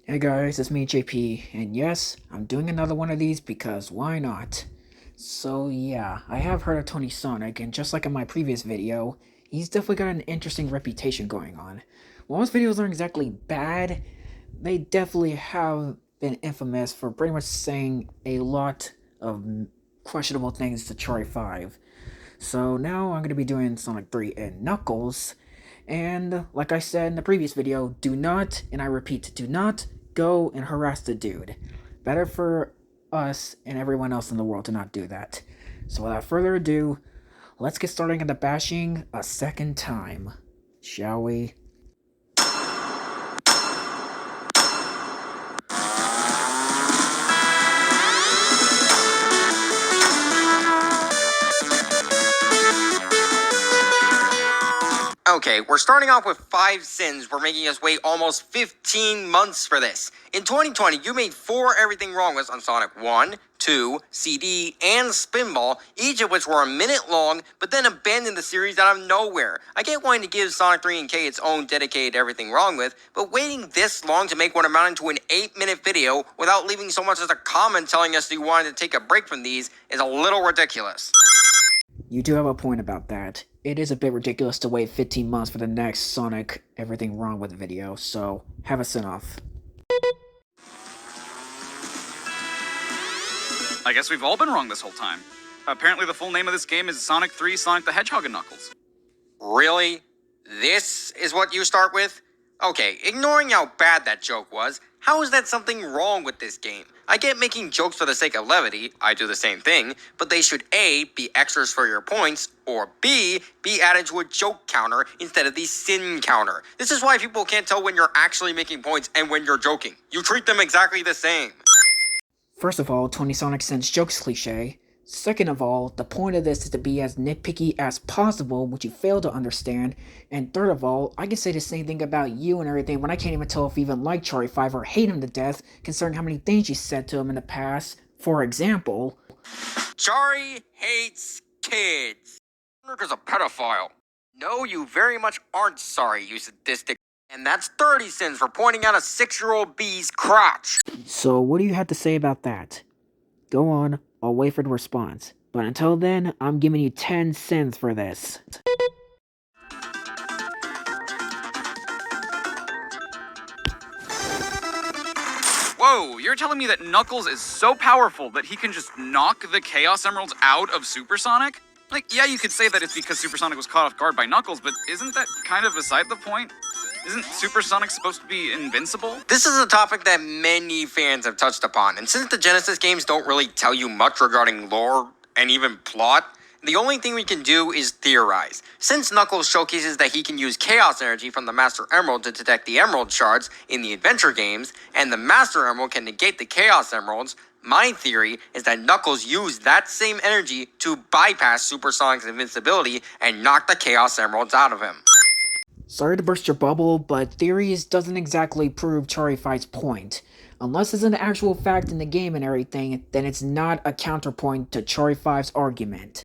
Hey guys, it's me JP, and yes, I'm doing another one of these because why not? So yeah, I have heard of Tonysonic, and just like in my previous video, he's definitely got an interesting reputation going on. While his videos aren't exactly bad, they definitely have been infamous for pretty much saying a lot of questionable things to Chariii5. So now I'm going to be doing Sonic 3 and Knuckles, and like I said in the previous video, do not, and I repeat, do not go and harass the dude. Better for us and everyone else in the world to not do that. So without further ado, let's get started on the bashing a second time. Shall we? Okay, we're starting off with 5 sins. We're making us wait almost 15 months for this. In 2020, you made 4 everything wrong with on Sonic 1, 2, CD, and Spinball, each of which were a minute long, but then abandoned the series out of nowhere. I get wanting to give Sonic 3 and K its own dedicated everything wrong with, but waiting this long to make what amounted to an 8-minute video without leaving so much as a comment telling us you wanted to take a break from these is a little ridiculous. You do have a point about that. It is a bit ridiculous to wait 15 months for the next Sonic Everything Wrong With video, so have a send-off. I guess we've all been wrong this whole time. Apparently the full name of this game is Sonic 3, Sonic the Hedgehog and Knuckles. Really? This is what you start with? Okay, ignoring how bad that joke was, how is that something wrong with this game? I get making jokes for the sake of levity, I do the same thing, but they should A, be extras for your points, or B, be added to a joke counter instead of the sin counter. This is why people can't tell when you're actually making points and when you're joking. You treat them exactly the same. First of all, Tonysonic sends jokes cliche. Second of all, the point of this is to be as nitpicky as possible, which you fail to understand. And third of all, I can say the same thing about you and everything when I can't even tell if you even like Chariii5 or hate him to death, considering how many things you said to him in the past. For example, Chariii hates kids. Sonic is a pedophile. No, you very much aren't sorry, you sadistic. And that's 30 sins for pointing out a 6-year-old bee's crotch. so what do you have to say about that? Go on, I'll wait for the response. But until then, I'm giving you 10 cents for this. Whoa, you're telling me that Knuckles is so powerful that he can just knock the Chaos Emeralds out of Supersonic? Like, yeah, you could say that it's because Supersonic was caught off guard by Knuckles, but isn't that kind of beside the point? Isn't Supersonic supposed to be invincible? This is a topic that many fans have touched upon, and since the Genesis games don't really tell you much regarding lore and even plot, the only thing we can do is theorize. Since Knuckles showcases that he can use Chaos Energy from the Master Emerald to detect the Emerald Shards in the adventure games, and the Master Emerald can negate the Chaos Emeralds, my theory is that Knuckles used that same energy to bypass Supersonic's invincibility and knock the Chaos Emeralds out of him. Sorry to burst your bubble, but theories doesn't exactly prove Chariii5's point. Unless it's an actual fact in the game and everything, then it's not a counterpoint to Chariii5's argument.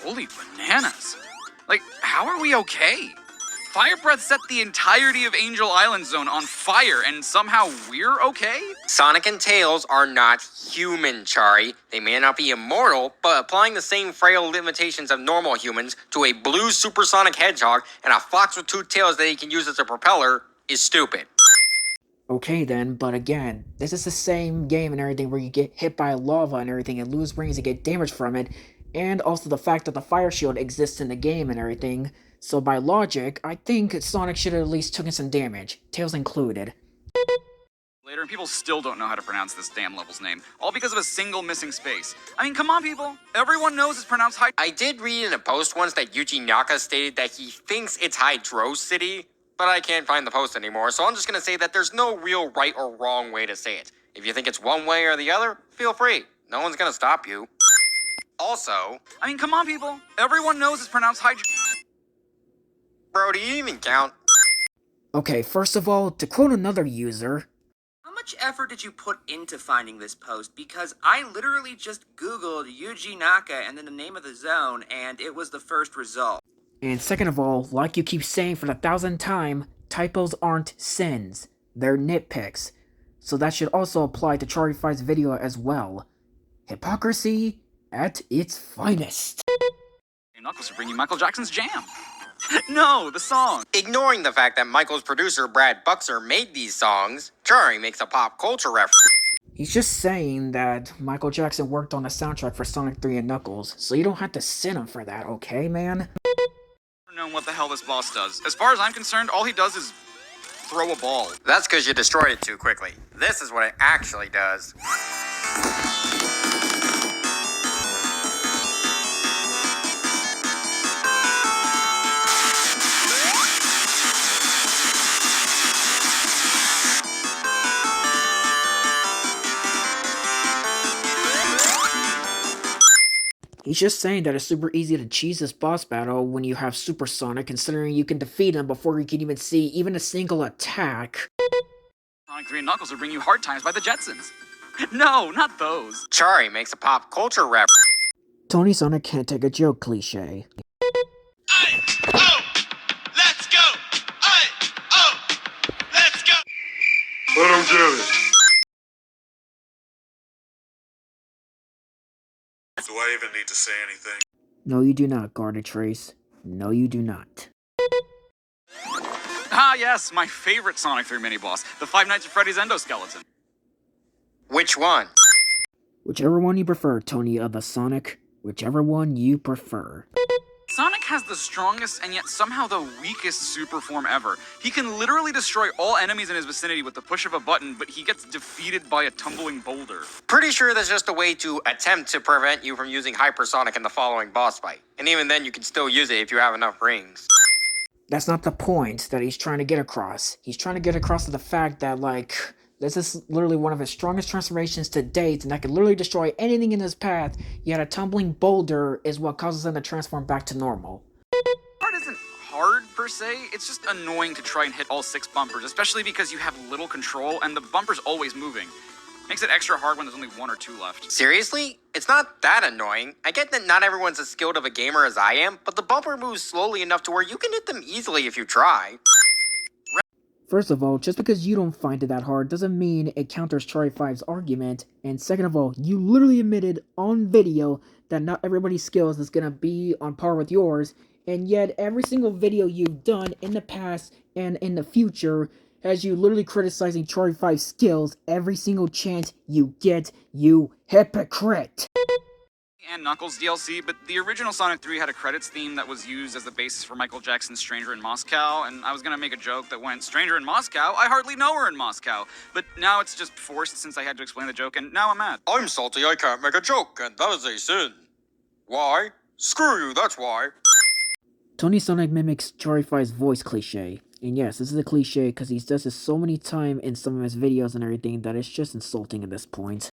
Holy bananas. Like, how are we okay? Fire Breath set the entirety of Angel Island Zone on fire, and somehow we're okay? Sonic and Tails are not human, Chari. They may not be immortal, but applying the same frail limitations of normal humans to a blue supersonic hedgehog and a fox with 2 tails that he can use as a propeller is stupid. Okay then, but again, this is the same game and everything where you get hit by lava and everything and lose rings and get damage from it, and also the fact that the fire shield exists in the game and everything. So by logic, I think Sonic should have at least taken some damage, Tails included. Later, and people still don't know how to pronounce this damn level's name, all because of a single missing space. I mean, come on, people. Everyone knows it's pronounced I did read in a post once that Yuji Naka stated that he thinks it's Hydro City, but I can't find the post anymore, so I'm just gonna say that there's no real right or wrong way to say it. If you think it's one way or the other, feel free. No one's gonna stop you. Also, I mean, come on, people. Everyone knows it's pronounced bro, do you even count? Okay, first of all, to quote another user, I'm a much effort did you put into finding this post? Because I literally just Googled Yuji Naka and then the name of the zone, and it was the first result. And second of all, like you keep saying for the 1000th time, typos aren't sins. They're nitpicks. So that should also apply to Chariii5's video as well. Hypocrisy at its finest. Knuckles to bring you Michael Jackson's Jam. No, the song. Ignoring the fact that Michael's producer Brad Buxer made these songs, Chariii makes a pop culture reference. He's just saying that Michael Jackson worked on the soundtrack for Sonic 3 and Knuckles, so you don't have to sin him for that, okay, man? I don't know what the hell this boss does. As far as I'm concerned, all he does is throw a ball. That's because you destroyed it too quickly. This is what it actually does. He's just saying that it's super easy to cheese this boss battle when you have Super Sonic, considering you can defeat him before you can even see even a single attack. Sonic 3 and Knuckles will bring you Hard Times by the Jetsons. No, not those. Chariii makes a pop culture reference. Tonysonic can't take a joke cliche. Let's go! Let's go! Let him get it. Do I even need to say anything? No, you do not, Guarded Trace. No, you do not. Ah, yes, my favorite Sonic 3 mini-boss, the Five Nights at Freddy's endoskeleton. Which one? Whichever one you prefer, Tony of the Sonic. Whichever one you prefer. Sonic has the strongest and yet somehow the weakest super form ever. He can literally destroy all enemies in his vicinity with the push of a button, but he gets defeated by a tumbling boulder. Pretty sure that's just a way to attempt to prevent you from using Hypersonic in the following boss fight. And even then, you can still use it if you have enough rings. That's not the point that he's trying to get across. He's trying to get across to the fact that, like, this is literally one of his strongest transformations to date, and that can literally destroy anything in his path, yet a tumbling boulder is what causes him to transform back to normal. Part isn't hard, per se. It's just annoying to try and hit all 6 bumpers, especially because you have little control, and the bumper's always moving. Makes it extra hard when there's only 1 or 2 left. Seriously? It's not that annoying. I get that not everyone's as skilled of a gamer as I am, but the bumper moves slowly enough to where you can hit them easily if you try. First of all, just because you don't find it that hard doesn't mean it counters Chariii5's argument, and second of all, you literally admitted on video that not everybody's skills is gonna be on par with yours, and yet every single video you've done in the past and in the future has you literally criticizing Chariii5's skills every single chance you get, you hypocrite! And Knuckles DLC, but the original Sonic 3 had a credits theme that was used as the basis for Michael Jackson's Stranger in Moscow, and I was gonna make a joke that went, Stranger in Moscow? I hardly know her in Moscow. But now it's just forced since I had to explain the joke, and now I'm mad. I'm salty I can't make a joke, and that is a sin. Why? Screw you, that's why. Tonysonic mimics Chariii5's voice cliche. And yes, this is a cliche because he does this so many times in some of his videos and everything that it's just insulting at this point.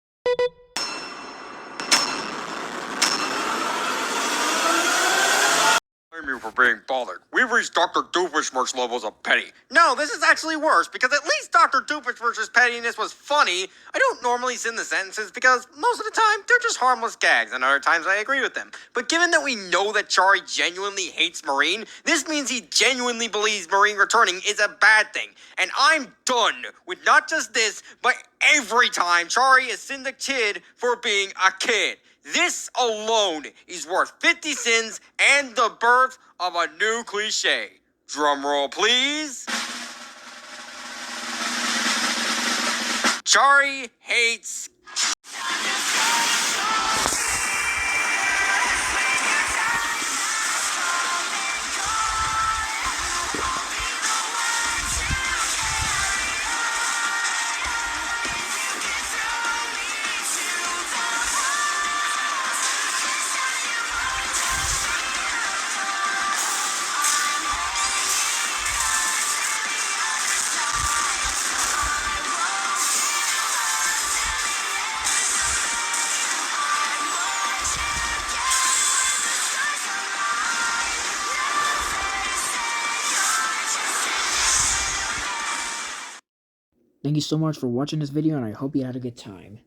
Blame you for being bothered. We've reached Dr. Doofenshmirtz levels of petty. No, this is actually worse, because at least Dr. Doofenshmirtz's pettiness was funny. I don't normally send the sentences because most of the time they're just harmless gags, and other times I agree with them. But given that we know that Chariii genuinely hates Marine, this means he genuinely believes Marine returning is a bad thing. And I'm done with not just this, but every time Chariii has sinned a kid for being a kid. This alone is worth 50 sins and the birth of a new cliche. Drumroll, please. Chariii hates. Thank you so much for watching this video, and I hope you had a good time.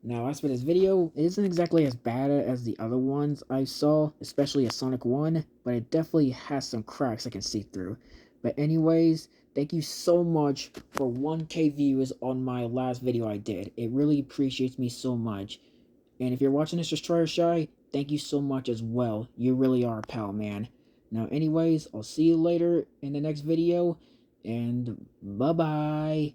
Now, as for this video, it isn't exactly as bad as the other ones I saw, especially a Sonic 1, but it definitely has some cracks I can see through. But anyways, thank you so much for 1K views on my last video I did. It really appreciates me so much. And if you're watching this Destroyershy, thank you so much as well. You really are a pal, man. Now, anyways, I'll see you later in the next video, and bye-bye.